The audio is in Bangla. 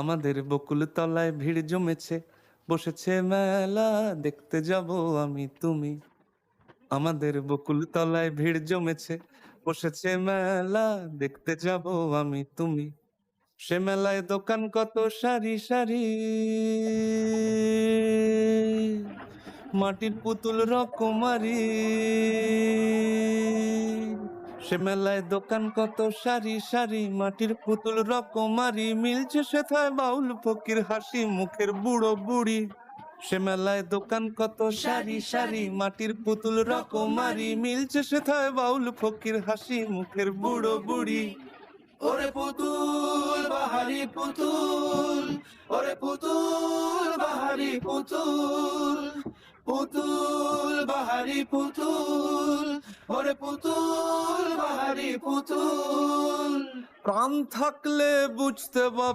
আমাদের বকুল তলায় ভিড় জমেছে, বসেছে মেলা দেখতে যাব আমি তুমি। আমাদের বকুল তলায় ভিড় জমেছে, বসেছে মেলা দেখতে যাব আমি তুমি। সে মেলায় দোকান কত সারি সারি, মাটির পুতুল রকমারি। সে মেলায় দোকান কত সারি সারি, মাটির পুতুল রকমারি। মিলছে সেথায় বাউল ফকির হাসি মুখের বুড়ো বুড়ি। সে মেলায় দোকান কত সারি সারি, মাটির পুতুল রকমারি। মিলছে সেথায় বাউল ফকির হাসি মুখের বুড়ো বুড়ি। ওরে পুতুল বাহারি পুতুল, ওরে পুতুল বাহারি পুতুল, পুতুল বাহারি পুতুল, ওরে পুতুল বাহারি পুতুল। প্রাণ থাকলে বুঝতে বা